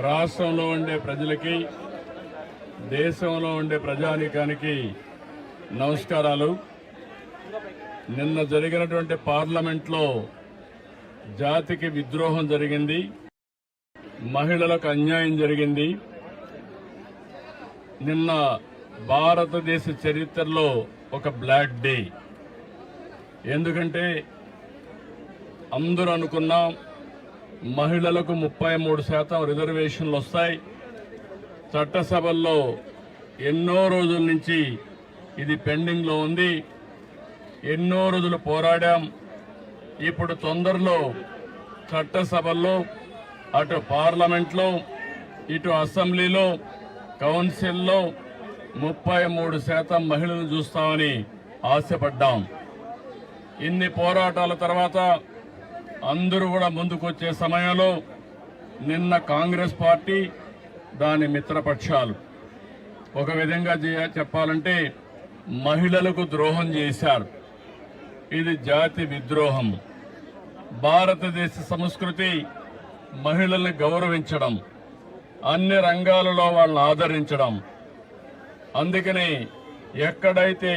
రాష్ట్రంలో ఉండే ప్రజలకి, దేశంలో ఉండే ప్రజానీకానికి నమస్కారాలు. నిన్న జరిగినటువంటి పార్లమెంట్లో జాతికి విద్రోహం జరిగింది, మహిళలకు అన్యాయం జరిగింది. నిన్న భారతదేశ చరిత్రలో ఒక బ్లాక్ డే. ఎందుకంటే అందరూ అనుకున్నాం మహిళలకు 33% రిజర్వేషన్లు వస్తాయి. చట్టసభల్లో ఎన్నో రోజుల నుంచి ఇది పెండింగ్లో ఉంది. ఎన్నో రోజులు పోరాడాం. ఇప్పుడు తొందరలో చట్టసభల్లో, అటు పార్లమెంట్లో, ఇటు అసెంబ్లీలో, కౌన్సిల్లో 33% మహిళలను చూస్తామని ఆశపడ్డాం. ఇన్ని పోరాటాల తర్వాత అందరూ కూడా ముందుకొచ్చే సమయంలో నిన్న కాంగ్రెస్ పార్టీ, దాని మిత్రపక్షాలు ఒక విధంగా చెప్పాలంటే మహిళలకు ద్రోహం చేశారు. ఇది జాతి విద్రోహం. భారతదేశ సంస్కృతి మహిళల్ని గౌరవించడం, అన్ని రంగాలలో వాళ్ళని ఆదరించడం. అందుకని ఎక్కడైతే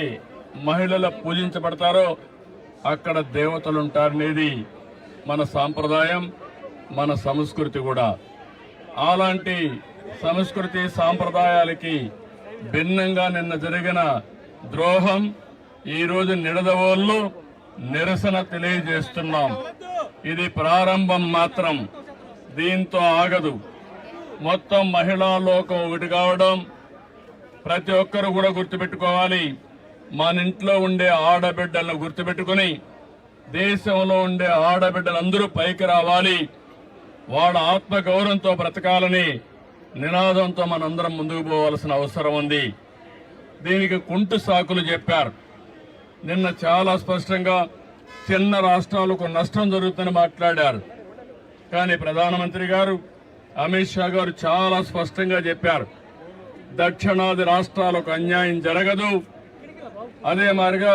మహిళలు పూజించబడతారో అక్కడ దేవతలుంటారనేది మన సాంప్రదాయం, మన సంస్కృతి కూడా. అలాంటి సంస్కృతి సాంప్రదాయాలకి భిన్నంగా నిన్న జరిగిన ద్రోహం ఈరోజు నిడదవోళ్ళు నిరసన తెలియజేస్తున్నాం. ఇది ప్రారంభం మాత్రం, దీంతో ఆగదు. మొత్తం మహిళా లోకం ఒకటి కావడం ప్రతి ఒక్కరు కూడా గుర్తుపెట్టుకోవాలి. మన ఇంట్లో ఉండే ఆడబిడ్డలను గుర్తుపెట్టుకుని దేశంలో ఉండే ఆడబిడ్డలందరూ పైకి రావాలి, వాళ్ళ ఆత్మగౌరవంతో బ్రతకాలని నినాదంతో మనందరం ముందుకు పోవాల్సిన అవసరం ఉంది. దీనికి కుంటు సాకులు చెప్పారు. నిన్న చాలా స్పష్టంగా చిన్న రాష్ట్రాలకు నష్టం జరుగుతుందని మాట్లాడారు. కానీ ప్రధానమంత్రి గారు, అమిత్ షా గారు చాలా స్పష్టంగా చెప్పారు, దక్షిణాది రాష్ట్రాలకు అన్యాయం జరగదు, అదే మాదిరిగా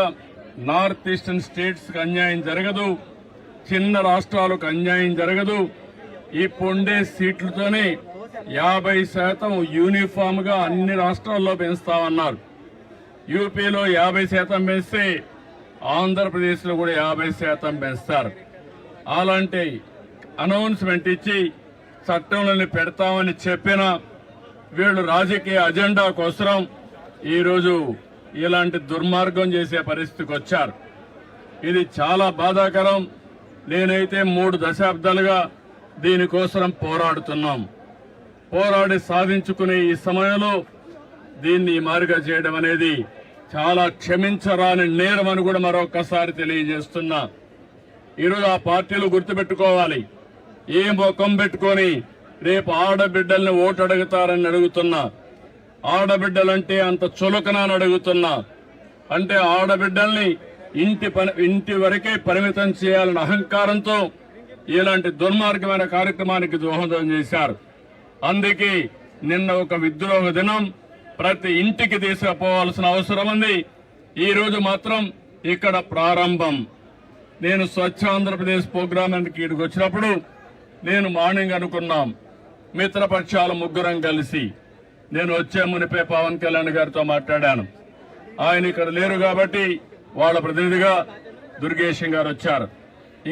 నార్త్ ఈస్టర్న్ స్టేట్స్ కి అన్యాయం జరగదు, చిన్న రాష్ట్రాలకు అన్యాయం జరగదు. ఇప్పుండే సీట్లతోనే 50% యూనిఫామ్ గా అన్ని రాష్ట్రాల్లో పెంచుతామన్నారు. యూపీలో 50% పెంచితే ఆంధ్రప్రదేశ్ లో కూడా 50% పెంచుతారు. అలాంటి అనౌన్స్మెంట్ ఇచ్చి చట్టంలోని పెడతామని చెప్పిన వీళ్ళు రాజకీయ అజెండా కోసం ఈరోజు ఇలాంటి దుర్మార్గం చేసే పరిస్థితికి వచ్చారు. ఇది చాలా బాధాకరం. నేనైతే 3 దశాబ్దాలుగా దీనికోసం పోరాడుతున్నాం. పోరాడి సాధించుకునే ఈ సమయంలో దీన్ని ఈ మారుగా చేయడం అనేది చాలా క్షమించరాని నేరం అని కూడా మరొకసారి తెలియజేస్తున్నా. ఈరోజు ఆ పార్టీలు గుర్తుపెట్టుకోవాలి, ఏ ముఖం పెట్టుకొని రేపు ఆడబిడ్డల్ని ఓటు అడుగుతారని అడుగుతున్నా. ఆడబిడ్డలంటే అంత చులకనని అడుగుతున్నా. అంటే ఆడబిడ్డల్ని ఇంటి వరకే పరిమితం చేయాలన్న అహంకారంతో ఇలాంటి దుర్మార్గమైన కార్యక్రమానికి దోహదం చేశారు. అందుకే నిన్న ఒక విద్రోహ దినం, ప్రతి ఇంటికి తీసుకుపోవాల్సిన అవసరం ఉంది. ఈ రోజు మాత్రం ఇక్కడ ప్రారంభం. నేను స్వచ్ఛ ఆంధ్రప్రదేశ్ ప్రోగ్రామానికి ఇక్కడికి వచ్చినప్పుడు నేను మార్నింగ్ అనుకున్నాం, మిత్రపక్షాలు ముగ్గురం కలిసి, నేను వచ్చే మునిపే పవన్ కళ్యాణ్ గారితో మాట్లాడాను. ఆయన ఇక్కడ లేరు కాబట్టి వాళ్ళ ప్రతినిధిగా దుర్గేశం గారు వచ్చారు.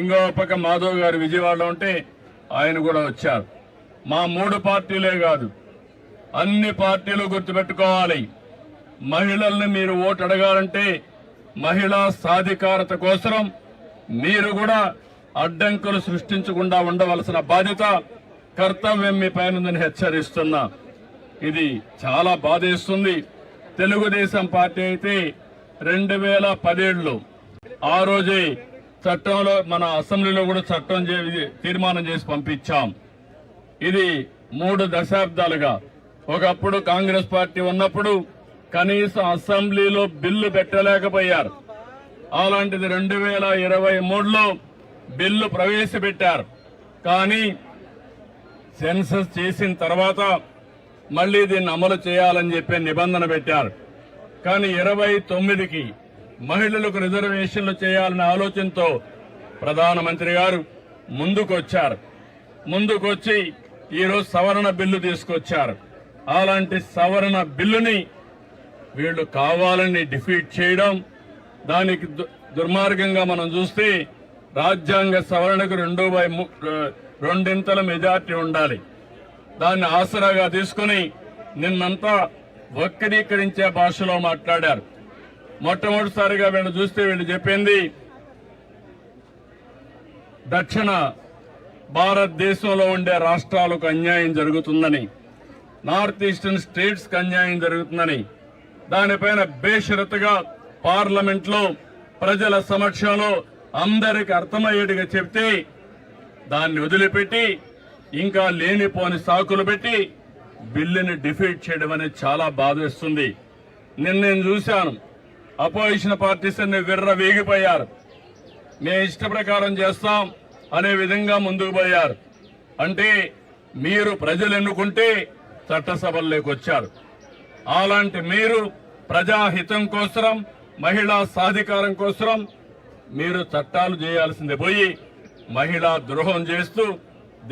ఇంకో పక్క మాధవ్ గారు విజయవాడలో ఉంటే ఆయన కూడా వచ్చారు. మా 3 పార్టీలే కాదు, అన్ని పార్టీలు గుర్తుపెట్టుకోవాలి, మహిళల్ని మీరు ఓటు అడగాలంటే మహిళా సాధికారత కోసం మీరు కూడా అడ్డంకులు సృష్టించకుండా ఉండవలసిన బాధ్యత, కర్తవ్యం మీ పైన హెచ్చరిస్తున్నా. ఇది చాలా బాధేస్తుంది. తెలుగుదేశం పార్టీ అయితే 2017లో ఆ రోజే చట్టంలో, మన అసెంబ్లీలో కూడా చట్టం తీర్మానం చేసి పంపించాం. ఇది 3 దశాబ్దాలుగా, ఒకప్పుడు కాంగ్రెస్ పార్టీ ఉన్నప్పుడు కనీసం అసెంబ్లీలో బిల్లు పెట్టలేకపోయారు. అలాంటిది 2023లో బిల్లు ప్రవేశపెట్టారు. కానీ సెన్సస్ చేసిన తర్వాత మళ్లీ దీన్ని అమలు చేయాలని చెప్పి నిబంధన పెట్టారు. కానీ 29కి మహిళలకు రిజర్వేషన్లు చేయాలనే ఆలోచనతో ప్రధానమంత్రి గారు ముందుకొచ్చారు. ముందుకొచ్చి ఈరోజు సవరణ బిల్లు తీసుకొచ్చారు. అలాంటి సవరణ బిల్లుని వీళ్ళు కావాలని డిఫీట్ చేయడం, దానికి దుర్మార్గంగా మనం చూస్తే రాజ్యాంగ సవరణకు 2/2 మెజార్టీ ఉండాలి. దాన్ని ఆసరాగా తీసుకుని నిన్నంతా వక్రీకరించే భాషలో మాట్లాడారు. మొట్టమొదటిసారిగా వీళ్ళు చూస్తే వీళ్ళు చెప్పింది దక్షిణ భారతదేశంలో ఉండే రాష్ట్రాలకు అన్యాయం జరుగుతుందని, నార్త్ ఈస్టర్న్ స్టేట్స్ కి అన్యాయం జరుగుతుందని, దానిపైన బేషరతుగా పార్లమెంట్ లో ప్రజల సమక్షంలో అందరికి అర్థమయ్యేట్టుగా చెప్తే దాన్ని వదిలిపెట్టి ఇంకా లేనిపోని సాకులు పెట్టి బిల్లుని డిఫీట్ చేయడం అనేది చాలా బాధేస్తుంది. నేను చూశాను, అపోజిషన్ పార్టీస్ అన్ని విర్రవీగిపోయారు. మేము ఇష్ట ప్రకారం చేస్తాం అనే విధంగా ముందుకు పోయారు. అంటే మీరు ప్రజలు ఎన్నుకుంటే చట్టసభల్లోకి వచ్చారు. అలాంటి మీరు ప్రజాహితం కోసం, మహిళా సాధికారం కోసం మీరు చట్టాలు చేయాల్సిందే పోయి మహిళా ద్రోహం చేస్తూ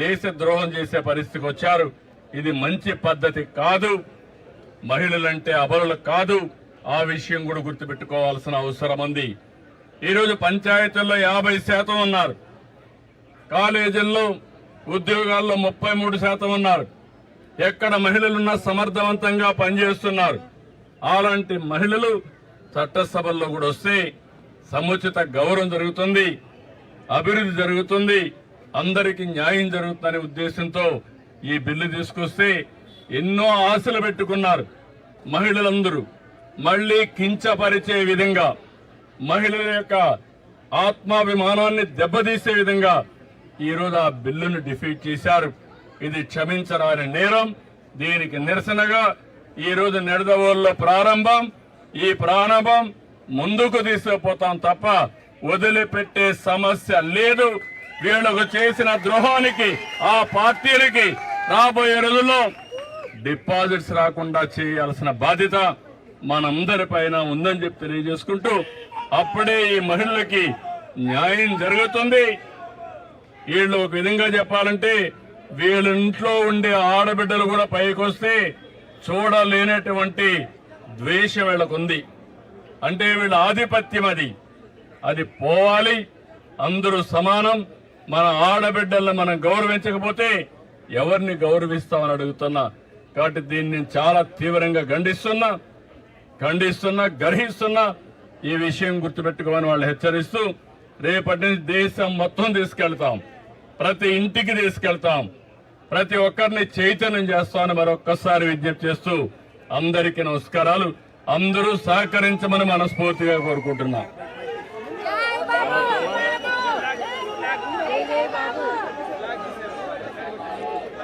దేశ ద్రోహం చేసే పరిస్థితికి వచ్చారు. ఇది మంచి పద్ధతి కాదు. మహిళలంటే అబలులు కాదు. ఆ విషయం కూడా గుర్తుపెట్టుకోవాల్సిన అవసరం ఉంది. ఈరోజు పంచాయతీల్లో 50% ఉన్నారు, కాలేజీల్లో ఉద్యోగాల్లో 33% ఉన్నారు. ఎక్కడ మహిళలున్నా సమర్థవంతంగా పనిచేస్తున్నారు. అలాంటి మహిళలు చట్టసభల్లో కూడా వస్తే సముచిత గౌరవం జరుగుతుంది, అభివృద్ధి జరుగుతుంది, అందరికీ న్యాయం జరుగుతుందనే ఉద్దేశంతో ఈ బిల్లు తీసుకొస్తే ఎన్నో ఆశలు పెట్టుకున్నారు మహిళలందరూ. మళ్లీ కించపరిచే విధంగా, మహిళల యొక్క ఆత్మాభిమానాన్ని దెబ్బతీసే విధంగా ఈరోజు ఆ బిల్లును డిఫీట్ చేశారు. ఇది క్షమించరాని నేరం. దీనికి నిరసనగా ఈరోజు నిడదవోలులో ప్రారంభం. ఈ ప్రారంభం ముందుకు తీసుకుపోతాం తప్ప వదిలిపెట్టే సమస్య లేదు. వీళ్లకు చేసిన ద్రోహానికి ఆ పార్టీలకి రాబోయే రోజుల్లో డిపాజిట్స్ రాకుండా చేయాల్సిన బాధ్యత మనందరిపైన ఉందని చెప్పి తెలియజేసుకుంటూ, అప్పుడే ఈ మహిళలకి న్యాయం జరుగుతుంది. వీళ్ళు ఒక విధంగా చెప్పాలంటే వీళ్ళ ఇంట్లో ఉండే ఆడబిడ్డలు కూడా పైకొస్తే చూడలేనటువంటి ద్వేషం వీళ్ళకుంది. అంటే వీళ్ళ ఆధిపత్యం అది పోవాలి. అందరూ సమానం. మన ఆడబిడ్డలను మనం గౌరవించకపోతే ఎవరిని గౌరవిస్తామని అడుగుతున్నా. కాబట్టి దీన్ని నేను చాలా తీవ్రంగా ఖండిస్తున్నా, గర్హిస్తున్నా. ఈ విషయం గుర్తుపెట్టుకోమని వాళ్ళు హెచ్చరిస్తూ, రేపటి నుంచి దేశం మొత్తం తీసుకెళ్తాం, ప్రతి ఇంటికి తీసుకెళ్తాం, ప్రతి ఒక్కరిని చైతన్యం చేస్తామని మరొక్కసారి విజ్ఞప్తి చేస్తూ అందరికీ నమస్కారాలు. అందరూ సహకరించమని మనస్ఫూర్తిగా కోరుకుంటున్నాం.